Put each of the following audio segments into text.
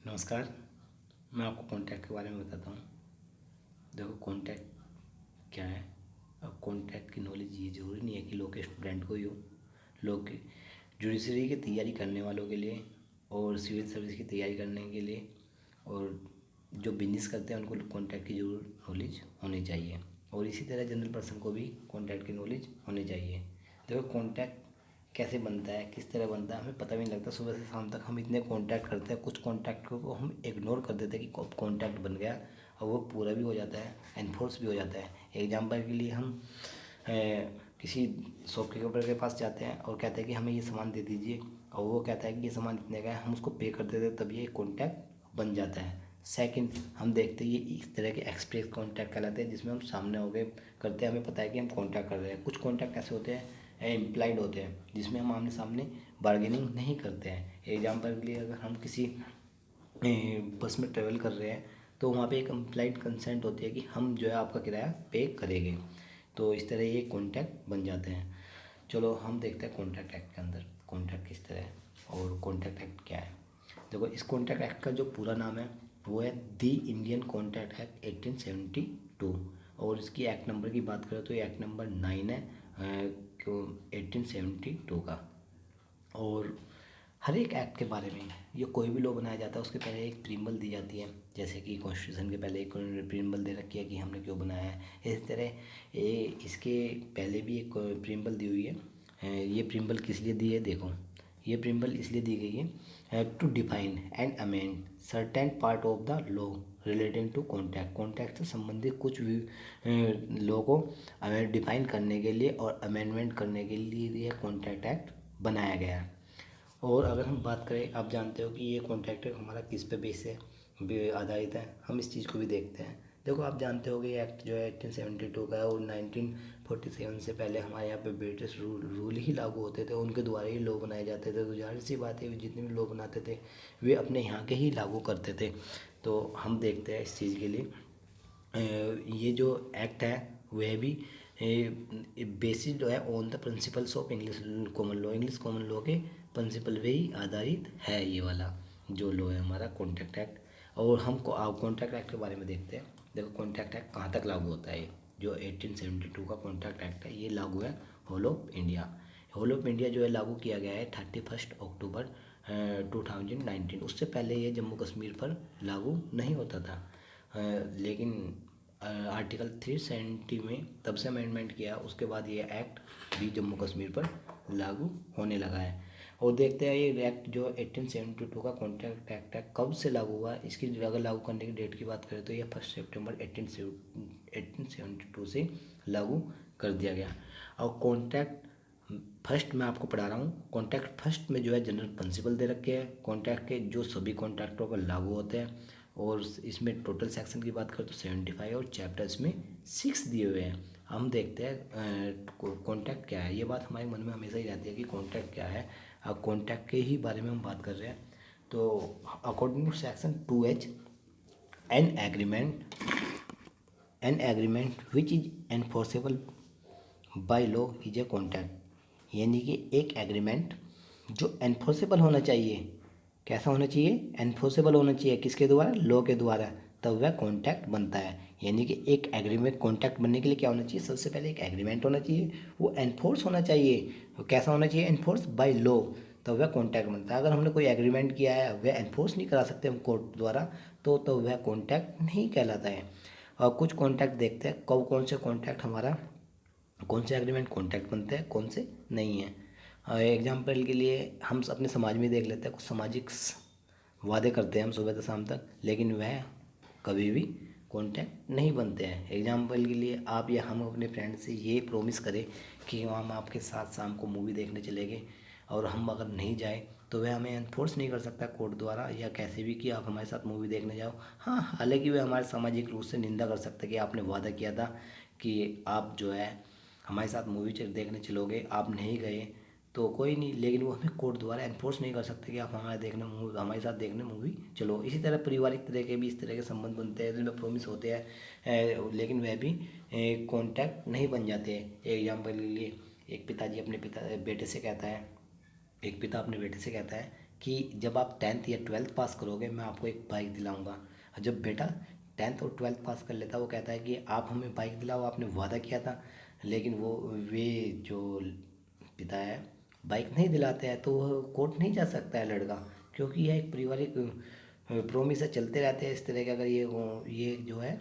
नमस्कार। मैं आपको कॉन्टैक्ट के बारे में बताता हूँ। देखो कॉन्टैक्ट क्या है। अब कॉन्टैक्ट की नॉलेज ये ज़रूरी नहीं है कि लॉ के स्टूडेंट को ही हो। लॉ की जुडिशरी की तैयारी करने वालों के लिए और सिविल सर्विस की तैयारी करने के लिए और जो बिजनेस करते हैं उनको कॉन्टैक्ट की जरूर नॉलेज होनी चाहिए। और इसी तरह जनरल पर्सन को भी कॉन्टैक्ट की नॉलेज होनी चाहिए। देखो कॉन्टैक्ट कैसे बनता है, किस तरह बनता है, हमें पता भी नहीं लगता। सुबह से शाम तक हम इतने कॉन्टैक्ट करते हैं, कुछ कॉन्टैक्ट को हम इग्नोर कर देते हैं कि कॉन्टैक्ट बन गया और वो पूरा भी हो जाता है, एनफोर्स भी हो जाता है। एग्जाम्पल के लिए हम किसी शॉपकीपर के पास जाते हैं और कहते हैं कि हमें ये सामान दे दीजिए, और वो कहता है कि ये सामान इतने का है, हम उसको पे कर देते हैं, तब ये कॉन्टैक्ट बन जाता है। सेकंड, हम देखते हैं ये इस तरह के एक्सप्रेस कॉन्टैक्ट कहलाते हैं, जिसमें हम सामने हो गए करते हैं, हमें पता है कि हम कॉन्टैक्ट कर रहे हैं। कुछ कॉन्टैक्ट ऐसे होते हैं इम्प्लाइड होते हैं, जिसमें हम आमने सामने बार्गेनिंग नहीं करते हैं। एग्जाम्पल के लिए अगर हम किसी बस में ट्रेवल कर रहे हैं तो वहाँ पे एक इम्प्लाइड कंसेंट होती है कि हम जो है आपका किराया पे करेंगे। तो इस तरह ये कॉन्टैक्ट बन जाते हैं। चलो हम देखते हैं कॉन्ट्रैक्ट एक्ट के अंदर कॉन्ट्रैक्ट किस तरह है और कॉन्ट्रैक्ट एक्ट क्या है। देखो इस कॉन्ट्रैक्ट एक्ट का जो पूरा नाम है वो है दी इंडियन कॉन्ट्रैक्ट एक्ट 1872। और इसकी एक्ट नंबर की बात करें तो ये एक्ट नंबर 9 है 1872 का। और हर एक एक्ट के बारे में, ये कोई भी लॉ बनाया जाता है उसके पहले एक प्रीम्बल दी जाती है। जैसे कि कॉन्स्टिट्यूशन के पहले एक प्रीम्बल दे रखी है कि हमने क्यों बनाया है। इस तरह इसके पहले भी एक प्रीम्बल दी हुई है। ये प्रीम्बल किस लिए दी है, देखो ये प्रीम्बल इसलिए दी गई है to define and amend certain part of the law relating to contract. Contract से संबंधित कुछ भी लॉ को डिफाइन करने के लिए और अमेंडमेंट करने के लिए यह कॉन्ट्रैक्ट एक्ट बनाया गया है। और अगर हम बात करें, आप जानते हो कि ये कॉन्ट्रैक्ट हमारा किस पे बेस है, आधारित है, हम इस चीज़ को भी देखते हैं। देखो आप जानते हो कि ये एक्ट जो है 1872 का है और 1947 से पहले हमारे यहाँ पे ब्रिटिश रूल ही लागू होते थे, उनके द्वारा ही लॉ बनाए जाते थे। तो जाहिर सी बात है जितने भी लॉ बनाते थे वे अपने यहाँ के ही लागू करते थे। तो हम देखते हैं इस चीज़ के लिए ये जो एक्ट है वह भी बेसिड है on the principles of English common law. English common law के प्रिंसिपल पे ही आधारित है ये वाला जो लॉ है हमारा कॉन्ट्रैक्ट एक्ट। और हम कॉन्ट्रैक्ट एक्ट के बारे में देखते हैं। देखो कॉन्ट्रैक्ट एक्ट कहाँ तक लागू होता है। जो 1872 का कॉन्ट्रैक्ट एक्ट है ये लागू है whole of India. Whole of India जो है लागू किया गया है 31 अक्टूबर 2019। उससे पहले ये जम्मू कश्मीर पर लागू नहीं होता था। लेकिन आर्टिकल 370 में तब से अमेंडमेंट किया, उसके बाद ये एक्ट भी जम्मू कश्मीर पर लागू होने लगा है। और देखते हैं ये एक्ट जो 1872 का कॉन्ट्रैक्ट एक्ट है कब से लागू हुआ। इसकी अगर लागू करने की डेट की बात करें तो ये 1 सितंबर 1872 से लागू कर दिया गया। और कॉन्ट्रैक्ट फर्स्ट मैं आपको पढ़ा रहा हूँ। कॉन्ट्रैक्ट फर्स्ट में जो है जनरल प्रिंसिपल दे रखे हैं कॉन्ट्रैक्ट के, जो सभी कॉन्ट्रैक्टों पर लागू होते हैं। और इसमें टोटल सेक्शन की बात करें तो 75 और चैप्टर्स में 6 दिए हुए हैं। हम देखते हैं कॉन्ट्रैक्ट क्या है। ये बात हमारे मन में हमेशा ही रहती है कि कॉन्ट्रैक्ट क्या है। अब कॉन्ट्रैक्ट के ही बारे में हम बात कर रहे हैं। तो according to section 2H, an agreement which is enforceable by law is a contract. यानी कि एक एग्रीमेंट जो एनफोर्सेबल होना चाहिए। कैसा होना चाहिए, एनफोर्सेबल होना चाहिए, किसके द्वारा, लॉ के द्वारा, तब वह कॉन्ट्रैक्ट बनता है। यानी कि एक एग्रीमेंट कॉन्ट्रैक्ट बनने के लिए क्या होना चाहिए, सबसे पहले एक एग्रीमेंट होना चाहिए, वो एनफोर्स होना चाहिए। वो कैसा होना चाहिए, एनफोर्स बाय लॉ, तब वह कॉन्ट्रैक्ट बनता है। अगर हमने कोई एग्रीमेंट किया है वह एनफोर्स नहीं करा सकते हम कोर्ट द्वारा, तो वह कॉन्ट्रैक्ट नहीं कहलाता है। और कुछ कॉन्ट्रैक्ट देखते हैं कब कौन से कॉन्ट्रैक्ट हमारा, कौन से एग्रीमेंट कॉन्ट्रैक्ट बनते हैं, कौन से नहीं है। एग्जाम्पल के लिए हम अपने समाज में देख लेते हैं, कुछ सामाजिक वादे करते हैं हम सुबह से शाम तक, लेकिन वह कभी भी कॉन्टैक्ट नहीं बनते हैं। एग्जाम्पल के लिए आप या हम अपने फ्रेंड से ये प्रॉमिस करें कि हम आपके साथ शाम को मूवी देखने चलेंगे, और हम अगर नहीं जाए तो वह हमें एनफोर्स नहीं कर सकता कोर्ट द्वारा या कैसे भी कि आप हमारे साथ मूवी देखने जाओ। हाँ, हालांकि वह हमारे सामाजिक रूप से निंदा कर सकता है कि आपने वादा किया था कि आप जो है हमारे साथ मूवी देखने चलोगे, आप नहीं गए तो कोई नहीं, लेकिन वो हमें कोर्ट द्वारा एनफोर्स नहीं कर सकते कि आप हमारे साथ देखने मूवी चलो। इसी तरह पारिवारिक तरह के भी इस तरह के संबंध बनते हैं जिनमें प्रॉमिस होते हैं, लेकिन वह भी कॉन्टैक्ट नहीं बन जाते हैं। एग्जाम्पल के लिए एक पिताजी अपने बेटे से कहता है, एक पिता अपने बेटे से कहता है कि जब आप 10th या 12th पास करोगे मैं आपको एक बाइक दिलाऊंगा। और जब बेटा 10th और 12th पास कर लेता वो कहता है कि आप हमें बाइक दिलाओ, आपने वादा किया था, लेकिन वे जो पिता है बाइक नहीं दिलाते हैं, तो वह कोर्ट नहीं जा सकता है लड़का, क्योंकि यह एक पारिवारिक प्रोमिस है, चलते रहते हैं इस तरह के। अगर ये जो है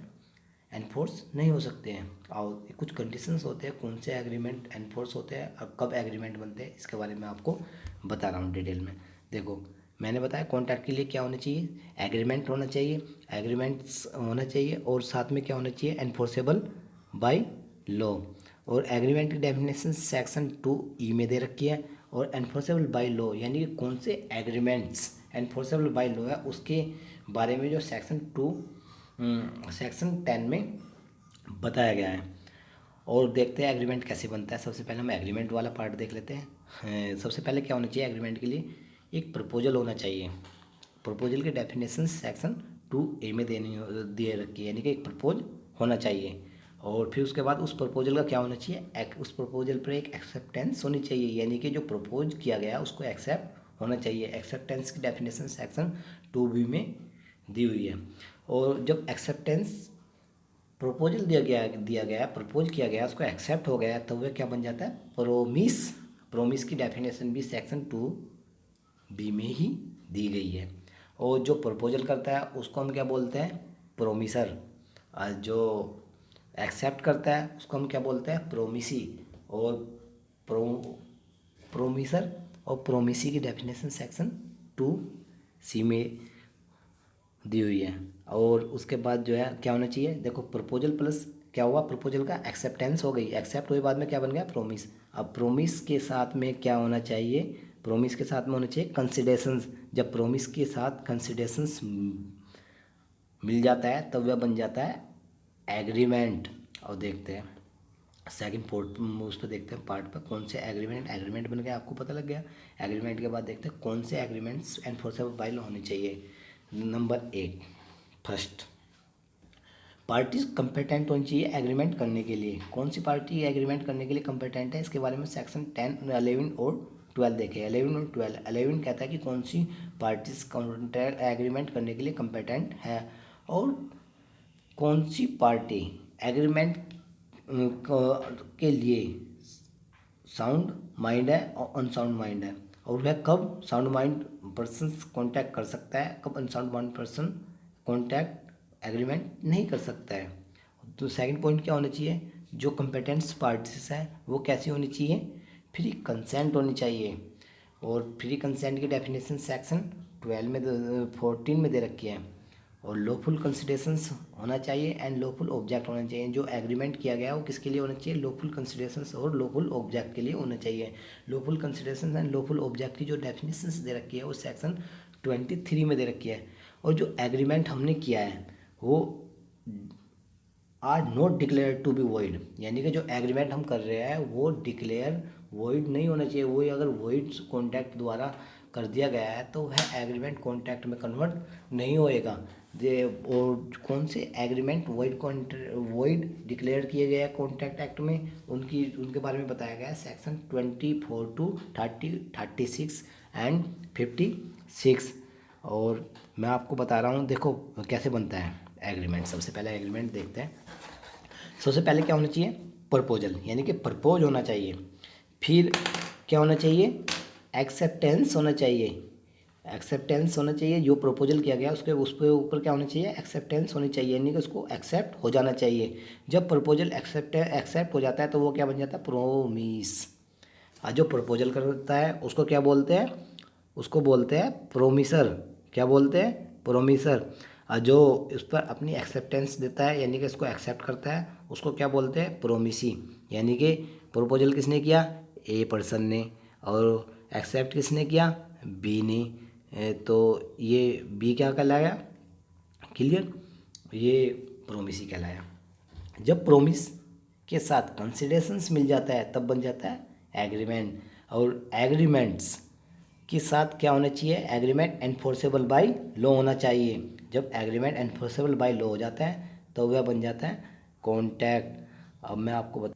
एनफोर्स नहीं हो सकते हैं। और कुछ कंडीशंस होते हैं कौन से एग्रीमेंट एनफोर्स होते हैं और कब एग्रीमेंट बनते हैं, इसके बारे में आपको बता रहा हूँ डिटेल में। देखो मैंने बताया कॉन्ट्रैक्ट के लिए क्या होना चाहिए, एग्रीमेंट होना चाहिए, एग्रीमेंट्स होना चाहिए, और साथ में क्या होना चाहिए, एनफोर्सेबल बाय लॉ। और एग्रीमेंट की डेफिनेशन सेक्शन 2E में दे रखी है। और एनफोर्सेबल बाय लॉ यानी कि कौन से एग्रीमेंट्स एनफोर्सेबल बाय लॉ है उसके बारे में जो सेक्शन 10 में बताया गया है। और देखते हैं एग्रीमेंट कैसे बनता है। सबसे पहले हम एग्रीमेंट वाला पार्ट देख लेते हैं। सबसे पहले क्या होना चाहिए एग्रीमेंट के लिए, एक प्रपोजल होना चाहिए। प्रपोजल की डेफिनेशन सेक्शन 2A में दे रखी है, यानी कि एक प्रपोज होना चाहिए। और फिर उसके बाद उस प्रपोजल का क्या होना चाहिए, उस प्रपोजल पर एक एक्सेप्टेंस होनी चाहिए, यानी कि जो प्रपोज किया गया उसको एक्सेप्ट होना चाहिए। एक्सेप्टेंस की डेफिनेशन सेक्शन 2B में दी हुई है। और जब एक्सेप्टेंस प्रपोजल दिया गया प्रपोज किया गया, उसको एक्सेप्ट हो गया, तो वह क्या बन जाता है, प्रोमिस। प्रोमिस की डेफिनेशन भी सेक्शन 2B में ही दी गई है। और जो प्रपोजल करता है उसको हम क्या बोलते हैं, प्रोमिसर। और जो एक्सेप्ट करता है उसको हम क्या बोलते हैं, प्रोमिसी। और प्रो प्रोमिसर और प्रोमिसी की डेफिनेशन सेक्शन 2C में दी हुई है। और उसके बाद जो है क्या होना चाहिए, देखो प्रपोजल प्लस क्या हुआ, प्रपोजल का एक्सेप्टेंस हो गई, एक्सेप्ट हुए बाद में क्या बन गया, प्रोमिस। अब प्रोमिस के साथ में क्या होना चाहिए, प्रोमिस के साथ में होना चाहिए कंसिडरेशंस। जब प्रोमिस के साथ कंसिडरेशंस मिल जाता है तब वह बन जाता है एग्रीमेंट। और देखते हैं सेकंड पोर्ट उस पर देखते हैं पार्ट पर कौन से एग्रीमेंट बन गया, आपको पता लग गया। एग्रीमेंट के बाद देखते हैं कौन से एग्रीमेंट्स एनफोर्सेबल बाय लॉ होने चाहिए। नंबर 1, फर्स्ट, पार्टीज कंपेटेंट होनी चाहिए एग्रीमेंट करने के लिए। कौन सी पार्टी एग्रीमेंट करने के लिए कंपेटेंट है, इसके बारे में सेक्शन 10, 11 और 12 देखे। 11 और 12, 11 कहता है कि कौन सी पार्टीज कॉन्ट्रैक्ट एग्रीमेंट करने के लिए कंपेटेंट है, और कौन सी पार्टी एग्रीमेंट के लिए साउंड माइंड है और अनसाउंड माइंड है, और वह कब साउंड माइंड पर्सन कांटेक्ट कर सकता है, कब unsound mind person contact agreement नहीं कर सकता है। तो सेकंड पॉइंट क्या होना चाहिए, जो कंपेटेंट्स पार्टीज है वो कैसी होनी चाहिए, फ्री कंसेंट होनी चाहिए। और फ्री कंसेंट की डेफिनेशन सेक्शन 12 में 14 में दे रखी है। और लॉफुल कंसिडरेशंस होना चाहिए एंड लॉफुल ऑब्जेक्ट होना चाहिए। जो एग्रीमेंट किया गया है वो किसके लिए होना चाहिए, लॉफुल कंसिडरेशंस और लॉफुल ऑब्जेक्ट के लिए होना चाहिए। Lawful considerations and lawful object की जो डेफिनेशंस दे रखी है वो सेक्शन 23 में दे रखी है। और जो एग्रीमेंट हमने किया है वो are not declare to be void, यानी कि जो एग्रीमेंट हम कर रहे हैं वो डिक्लेयर वॉइड नहीं होना चाहिए। वो अगर वॉइड कॉन्ट्रैक्ट द्वारा कर दिया गया है तो वह एग्रीमेंट कॉन्ट्रैक्ट में कन्वर्ट नहीं होएगा। और कौन से एग्रीमेंट वॉइड डिक्लेयर किए गए हैं कॉन्ट्रैक्ट एक्ट में, उनके बारे में बताया गया है सेक्शन 24 to 30, 36 एंड 56। और मैं आपको बता रहा हूँ, देखो कैसे बनता है एग्रीमेंट। सबसे पहले एग्रीमेंट देखते हैं। सबसे पहले क्या होना चाहिए, प्रपोजल, यानी कि प्रपोज होना चाहिए। फिर क्या होना चाहिए, एक्सेप्टेंस होना चाहिए। एक्सेप्टेंस होना चाहिए, जो प्रपोजल किया गया उसके ऊपर क्या होना चाहिए, एक्सेप्टेंस होनी चाहिए, यानी कि उसको एक्सेप्ट हो जाना चाहिए। जब प्रपोजल एक्सेप्ट हो जाता है तो वो क्या बन जाता है, प्रोमिस। और जो प्रपोजल करता है उसको क्या बोलते हैं, उसको बोलते हैं प्रोमिसर। क्या बोलते हैं, प्रोमिसर। और जो इस पर अपनी एक्सेप्टेंस देता है यानी कि इसको एक्सेप्ट करता है उसको क्या बोलते हैं, प्रोमिसी। यानी कि प्रपोजल किसने किया, ए पर्सन ने, और एक्सेप्ट किसने किया, बी ने। तो ये बी क्या कहलाया, क्लियर, ये प्रोमिसी कहलाया। जब प्रोमिस के साथ कंसिडरेशंस मिल जाता है तब बन जाता है एग्रीमेंट। और एग्रीमेंट्स के साथ क्या होना चाहिए, एग्रीमेंट एनफोर्सेबल बाय लॉ होना चाहिए। जब एग्रीमेंट एनफोर्सेबल बाय लॉ हो जाता है तो वह बन जाता है कॉन्टैक्ट। अब मैं आपको बता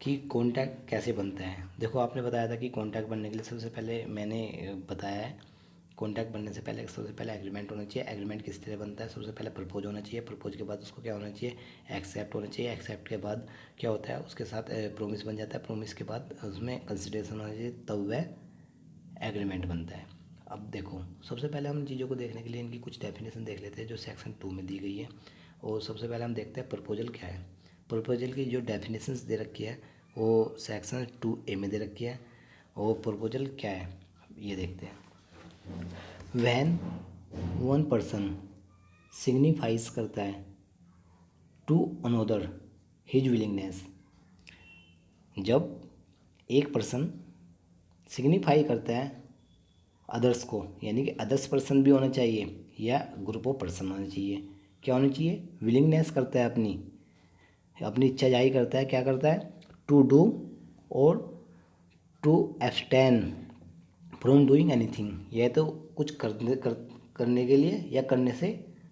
कि कॉन्टैक्ट कैसे बनता है। देखो आपने बताया था कि कॉन्टैक्ट बनने के लिए सबसे पहले मैंने बताया है कॉन्टैक्ट बनने से पहले सबसे पहले एग्रीमेंट होना चाहिए। एग्रीमेंट किस तरह बनता है? सबसे पहले प्रपोज होना चाहिए, प्रपोज के बाद उसको क्या होना चाहिए? एक्सेप्ट होना चाहिए। एक्सेप्ट के बाद क्या होता है? उसके साथ प्रोमिस बन जाता है। प्रोमिस के बाद उसमें कंसिडरेशन होना चाहिए, तब वह एग्रीमेंट बनता है। अब देखो, सबसे पहले हम चीज़ों को देखने के लिए इनकी कुछ डेफिनेशन देख लेते हैं जो सेक्शन 2 में दी गई है। और सबसे पहले हम देखते हैं प्रपोजल क्या है। प्रपोजल की जो डेफिनेशंस दे रखी है वो सेक्शन 2A में दे रखी है। और प्रपोजल क्या है ये देखते हैं। व्हेन वन पर्सन सिग्निफाइज करता है टू अनदर हिज विलिंगनेस, जब एक पर्सन सिग्निफाई करता है अदर्स को, यानी कि अदर्स पर्सन भी होना चाहिए या ग्रुप ऑफ पर्सन होना चाहिए। क्या होना चाहिए? विलिंगनेस करता है, अपनी इच्छा जाहिर करता है। क्या करता है? टू डू और to abstain from doing anything, यह तो कुछ करने के लिए या करने से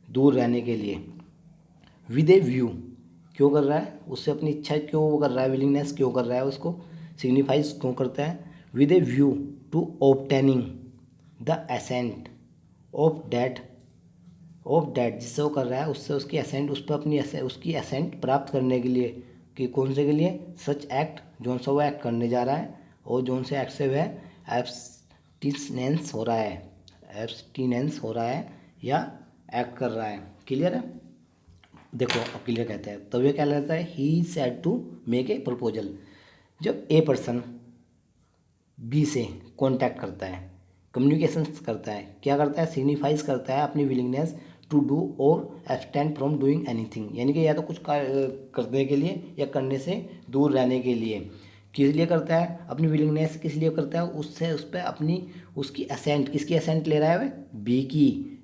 दूर रहने के लिए। विद ए व्यू, क्यों कर रहा है? उससे अपनी इच्छा क्यों कर रहा है? विलिंगनेस क्यों कर रहा है? उसको सिग्निफाइज क्यों करता है? With a view to obtaining the assent of that, जिससे वो कर रहा है उससे उसकी एसेंट, उस पर अपनी उसकी एसेंट प्राप्त करने के लिए। कि कौन से के लिए? सच एक्ट, जोन सा वो एक्ट करने जा रहा है और जोन से एक्ट से वह एब्सटिनेंस हो रहा है या एक्ट कर रहा है। क्लियर है? देखो अब क्लियर कहते हैं तब ये क्या लगता है? He said to make a proposal. जब ए पर्सन बी से कांटेक्ट करता है, कम्युनिकेशन करता है, क्या करता है? सिग्निफाइज करता है अपनी विलिंगनेस टू डू और एब्सटेंड फ्रॉम डूइंग एनीथिंग, यानी कि या तो कुछ करने के लिए या करने से दूर रहने के लिए। किस लिए करता है? अपनी विलिंगनेस किस लिए करता है? उससे उस पर अपनी उसकी असेंट, किसकी असेंट ले रहा है वह?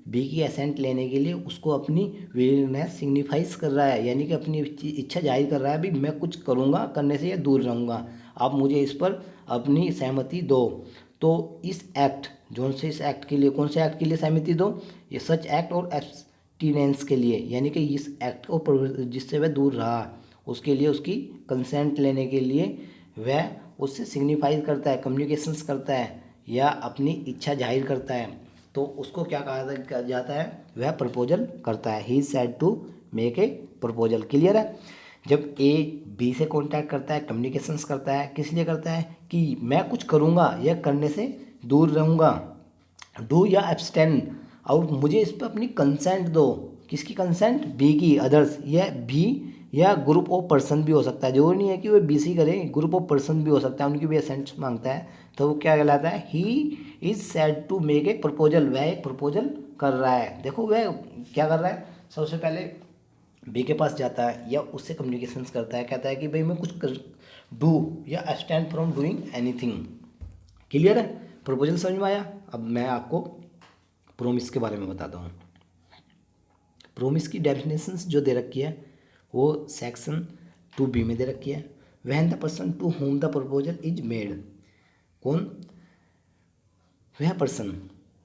बी की असेंट लेने के लिए उसको अपनी विलिंगनेस सिग्निफाइज कर रहा है, यानी कि अपनी इच्छा जाहिर कर रहा है, भी मैं कुछ करूँगा, करने से या दूर रहूँगा, आप मुझे इस पर अपनी सहमति दो। तो इस एक्ट, जोन से इस एक्ट के लिए, कौन से एक्ट के लिए सहमति दो? ये सच एक्ट और एब्सटिनेंस के लिए, यानी कि इस एक्ट को जिससे वह दूर रहा उसके लिए उसकी कंसेंट लेने के लिए वह उससे सिग्निफाइज करता है, कम्युनिकेशंस करता है या अपनी इच्छा जाहिर करता है, तो उसको क्या कहा जाता है? वह प्रपोजल करता है। He said to make a proposal. Clear है? जब ए बी से कांटेक्ट करता है, कम्युनिकेशंस करता है, किस लिए करता है? कि मैं कुछ करूँगा या करने से दूर रहूँगा, डू या एब्सटेन, और मुझे इस पर अपनी कंसेंट दो। किसकी कंसेंट? बी की, अदर्स, या बी या ग्रुप ऑफ पर्सन भी हो सकता है, जरूरी नहीं है कि वो बी सी करे, ग्रुप ऑफ पर्सन भी हो सकता है, उनकी भी असेंट मांगता है, तो वो क्या कहलाता है? He is said to make a proposal, वह एक प्रपोजल कर रहा है। देखो वह क्या कर रहा है? सबसे पहले बी के पास जाता है या उससे कम्युनिकेशंस करता है, कहता है कि भाई मैं कुछ कर डू या abstain from doing anything. Clear है? प्रपोजल समझ में आया? अब मैं आपको प्रोमिस के बारे में बताता हूँ। प्रोमिस की डेफिनेशंस जो दे रखी है वो सेक्शन 2B में दे रखी है। When the person to whom the proposal is made, कौन? वह पर्सन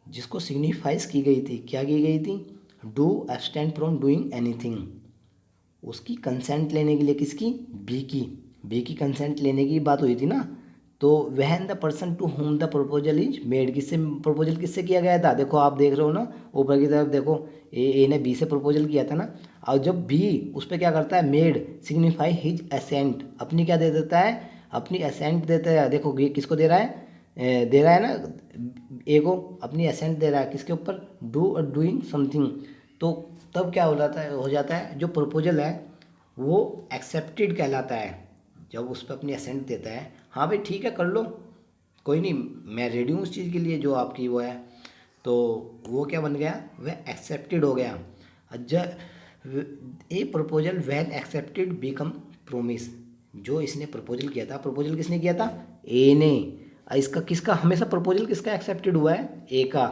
जिसको सिग्निफाइज की गई थी, क्या की गई थी? Do abstained from doing anything, उसकी कंसेंट लेने के लिए, किसकी? बी की कंसेंट लेने की बात हुई थी ना। तो when the person to whom the proposal is made, किससे प्रपोजल किससे किया गया था? देखो आप देख रहे हो ना ऊपर की तरफ, देखो ए ने बी से प्रपोजल किया था ना, और जब बी उस पर क्या करता है? मेड सिग्निफाई हिज असेंट, अपनी क्या दे देता है? अपनी असेंट देता है। देखो ये किसको दे रहा है? दे रहा है ना ए को, अपनी असेंट दे रहा है किसके ऊपर? डू और डूइंग समथिंग। तो तब क्या हो जाता है जो प्रपोजल है वो एक्सेप्टेड कहलाता है, जब उस पर अपनी असेंट देता है, हाँ भाई ठीक है कर लो, कोई नहीं मैं रेडी हूँ उस चीज़ के लिए जो आपकी वो है, तो वो क्या बन गया? वह एक्सेप्टेड हो गया। ए proposal when accepted become promise, जो इसने प्रपोजल किया था, प्रपोजल किसने किया था? ए ने। इसका किसका हमेशा प्रपोजल किसका एक्सेप्टेड हुआ है? ए का।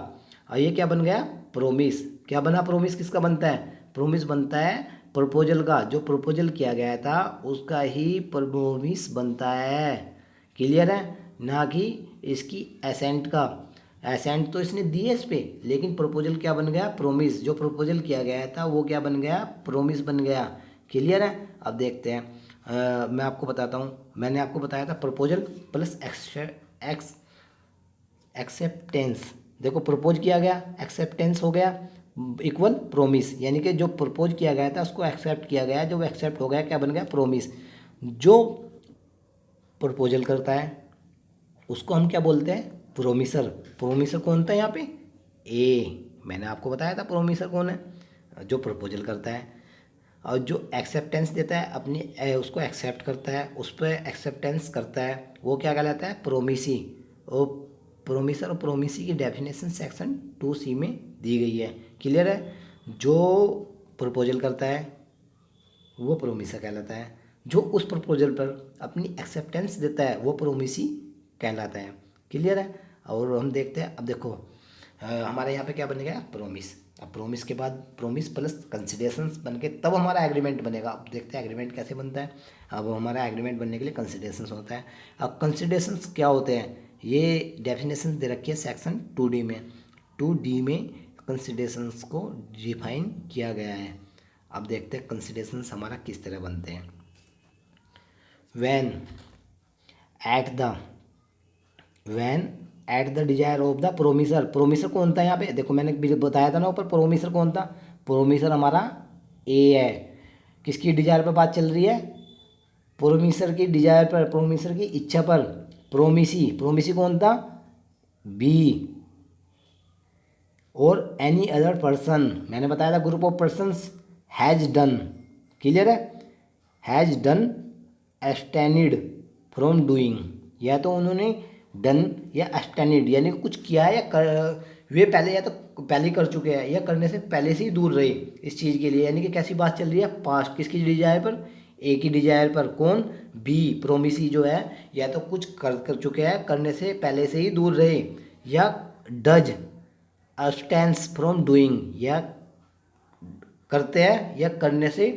और ये क्या बन गया? प्रोमिस। क्या बना? प्रोमिस किसका बनता है? प्रोमिस बनता है प्रपोजल का, जो प्रपोजल किया गया था उसका ही प्रोमिस बनता है। क्लियर है? ना कि इसकी एसेंट का। एसेंट तो इसने दी है इस पे, लेकिन प्रपोजल क्या बन गया? प्रोमिस। जो प्रपोजल किया गया था वो क्या बन गया? प्रोमिस बन गया। क्लियर है? अब देखते हैं मैं आपको बताता हूँ। मैंने आपको बताया था प्रपोजल प्लस एक्सेप्टेंस, देखो प्रपोज किया गया, एक्सेप्टेंस हो गया इक्वल प्रोमिस, यानी कि जो प्रपोज किया गया था उसको एक्सेप्ट किया गया, जो एक्सेप्ट हो गया क्या बन गया प्रोमिस। जो प्रपोजल करता है उसको हम क्या बोलते हैं प्रोमिसर। प्रोमिसर कौन था यहाँ पे ए, मैंने आपको बताया था प्रोमिसर कौन है जो प्रपोजल करता है। और जो एक्सेप्टेंस देता है अपनी उसको एक्सेप्ट करता है, उस पर एक्सेप्टेंस करता है, वो क्या कहलाता है प्रोमिसी। और प्रोमिसर और प्रोमिसी की डेफिनेशन सेक्शन 2C में दी गई है। क्लियर है। जो प्रपोजल करता है वो प्रोमिसर कहलाता है, जो उस प्रपोजल पर अपनी एक्सेप्टेंस देता है वो प्रोमिसी कहलाता है। क्लियर है। और हम देखते हैं, अब देखो हमारे यहाँ पे क्या बन गया प्रोमिस। अब प्रोमिस के बाद प्रोमिस प्लस कंसिडरेशंस बन के तब हमारा एग्रीमेंट बनेगा। अब देखते हैं एग्रीमेंट कैसे बनता है। अब हमारा एग्रीमेंट बनने के लिए कंसिडरेशंस होता है। अब कंसिडरेशंस क्या होते हैं, ये डेफिनेशन दे रखी है सेक्शन 2D में। 2D में कंसिडरेशंस को डिफाइन किया गया है। अब देखते हैं कंसिडरेशंस हमारा किस तरह बनते हैं। When at the desire of the promisor. Promisor कौन था यहाँ पे, देखो मैंने बताया था ना ऊपर प्रोमिसर कौन था, प्रोमिसर हमारा ए है। किसकी डिजायर पर बात चल रही है, प्रोमिसर की डिजायर पर, प्रोमिसर की इच्छा पर। प्रोमिसी कौन था बी। और एनी अदर पर्सन, मैंने बताया था group of persons has done. Clear है। हैज डन एब्सटेनिड फ्रॉम डूइंग, या तो उन्होंने डन या एब्सटेनिड यानी कुछ किया है या वे पहले या तो पहले ही कर चुके हैं या करने से पहले से ही दूर रहे इस चीज़ के लिए। यानी कि कैसी बात चल रही है पास्ट, किसकी डिजायर पर ए की डिजायर पर। कौन बी प्रोमिसी जो है या तो कुछ कर चुके हैं, करने से पहले से ही दूर रहे, या डज अब्सटेंस फ्रॉम डूइंग, या करते हैं या करने से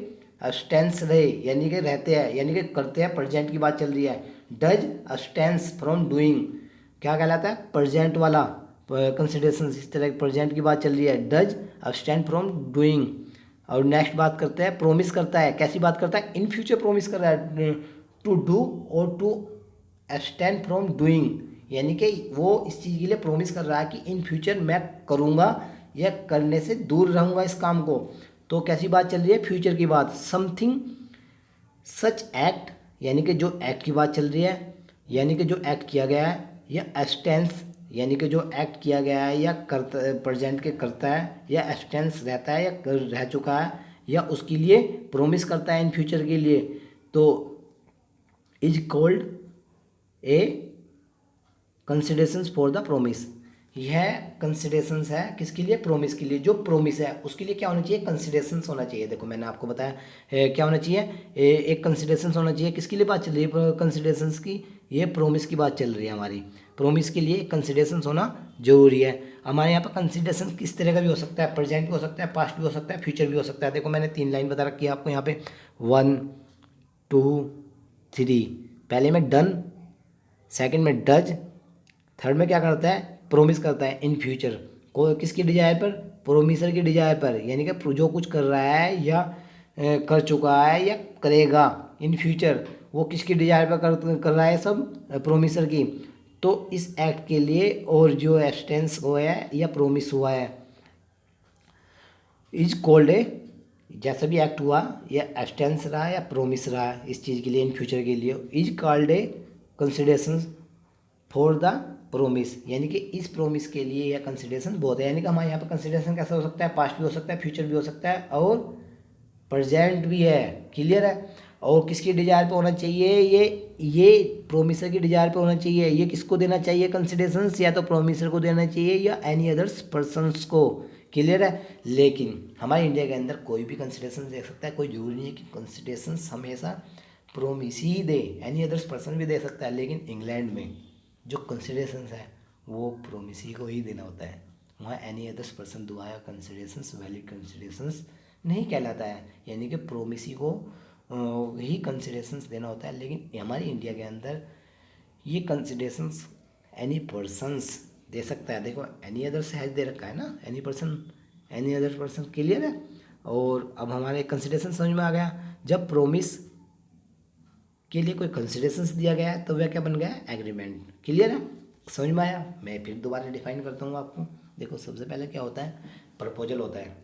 अब्सटेंस रहे यानी कि रहते हैं, यानी कि करते हैं, प्रेजेंट की बात चल रही है। डज अब्सटेंस फ्रॉम डूइंग क्या कहलाता है प्रेजेंट वाला कंसिडरेशन, इस तरह प्रेजेंट की बात चल रही है, डज अब्सटेंड फ्रॉम डूइंग। और नेक्स्ट बात करते हैं प्रोमिस करता है, कैसी बात करता है इन फ्यूचर प्रोमिस कर रहा है टू डू और टू अब्सटेंड फ्रॉम डूइंग, यानी कि वो इस चीज़ के लिए प्रोमिस कर रहा है कि इन फ्यूचर मैं करूँगा या करने से दूर रहूँगा इस काम को। तो कैसी बात चल रही है फ्यूचर की बात। समथिंग सच एक्ट, यानी कि जो एक्ट की बात चल रही है, यानी कि जो एक्ट किया गया है, या एब्सटेंस यानी कि जो एक्ट किया गया है या करता प्रेजेंट के करता है, या एब्सटेंस रहता है या रह चुका है, या उसके लिए प्रोमिस करता है इन फ्यूचर के लिए, तो is called a considerations for the promise. यह कंसिडरेशंस है किसके लिए प्रोमिस के लिए, जो प्रोमिस है उसके लिए क्या होना चाहिए कंसिडरेशंस होना चाहिए। देखो मैंने आपको बताया क्या होना चाहिए एक कंसिडरेशंस होना चाहिए। किसके लिए बात चल रही है कंसिडरेशंस की, ये प्रोमिस की बात चल रही है हमारी। प्रोमिस के लिए कंसिडरेशंस होना जरूरी है। हमारे यहाँ पर कंसिडरेशन किस तरह का भी हो सकता है, प्रेजेंट भी हो सकता है, पास्ट भी हो सकता है, फ्यूचर भी हो सकता है। देखो मैंने 3 लाइन बता रखी है आपको यहाँ पे 1 2 3। पहले में डन, सेकंड में डज, थर्ड में क्या करता है प्रोमिस करता है इन फ्यूचर को किसकी डिजायर पर प्रोमिसर की डिजायर पर, यानी कि जो कुछ कर रहा है या कर चुका है या करेगा इन फ्यूचर वो किसकी डिजायर पर कर रहा है सब प्रोमिसर की। तो इस एक्ट के लिए और जो एब्सटेंस हुआ है या प्रोमिस हुआ है इज कॉल्ड ए, जैसा भी एक्ट हुआ या एब्सटेंस रहा या प्रोमिस रहा इस चीज़ के लिए इन फ्यूचर के लिए, is called a consideration for the promise, यानी कि इस प्रोमिस के लिए या कंसिडरेशन बहुत है। यानी कि हमारे यहाँ पर कंसिडरेशन कैसा हो सकता है पास्ट भी हो सकता है, फ्यूचर भी हो सकता है और प्रेजेंट भी है। क्लियर है। और किसकी डिजायर पे होना चाहिए, ये प्रोमिसर की डिजायर पे होना चाहिए। ये किसको देना चाहिए कंसिडरेशंस, या तो प्रोमिसर को देना चाहिए या एनी अदर्स पर्सनस को। क्लियर है। लेकिन हमारे इंडिया के अंदर कोई भी कंसिडरेशन दे सकता है, कोई जरूरी नहीं है कि कंसिडरेशंस हमेशा प्रोमिस ही दे, एनी अदर्स पर्सन भी दे सकता है। लेकिन इंग्लैंड में जो कंसिडरेशंस है वो प्रोमिस ही को ही देना होता है, वहाँ एनी अदर्स पर्सन दुआया कंसिडरेशंस वैलिड कंसिडरेशंस नहीं कहलाता है, यानी कि प्रोमिस ही को ही कंसिडरेशंस देना होता है। लेकिन हमारी इंडिया के अंदर ये कंसिडरेशंस एनी पर्सन्स दे सकता है। देखो एनी अदर्स हैज दे रखा है ना, any person any other person. Clear है। और अब हमारे कंसिडरेशन समझ में आ गया। जब प्रोमिस के लिए कोई कंसिडरेशंस दिया गया है तो वह क्या बन गया एग्रीमेंट। क्लियर है। समझ में आया? मैं फिर दोबारा डिफाइन करता हूँ आपको। देखो सबसे पहले क्या होता है, प्रपोजल होता है,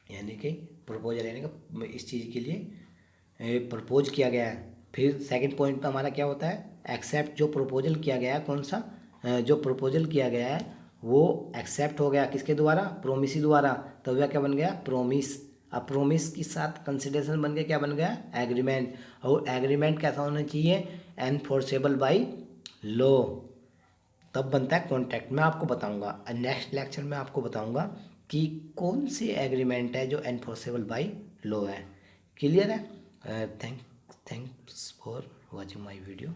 यानी कि प्रपोजल यानी कि इस चीज़ के लिए प्रपोज किया गया है। फिर सेकंड पॉइंट पे हमारा क्या होता है, एक्सेप्ट, जो प्रपोजल किया गया है, कौन सा, जो प्रपोजल किया गया है वो एक्सेप्ट हो गया किसके द्वारा, प्रोमिसी द्वारा, तो वह क्या बन गया, प्रोमिस। अब प्रोमिस के साथ कंसिडरेशन बन के क्या बन गया, एग्रीमेंट। और एग्रीमेंट कैसा होना चाहिए, एनफोर्सेबल बाई लॉ, तब बनता है कॉन्ट्रैक्ट। मैं आपको बताऊंगा नेक्स्ट लेक्चर में, आपको बताऊंगा कि कौन सी एग्रीमेंट है जो एनफोर्सेबल बाई लॉ है। क्लियर है? Thanks for watching my video.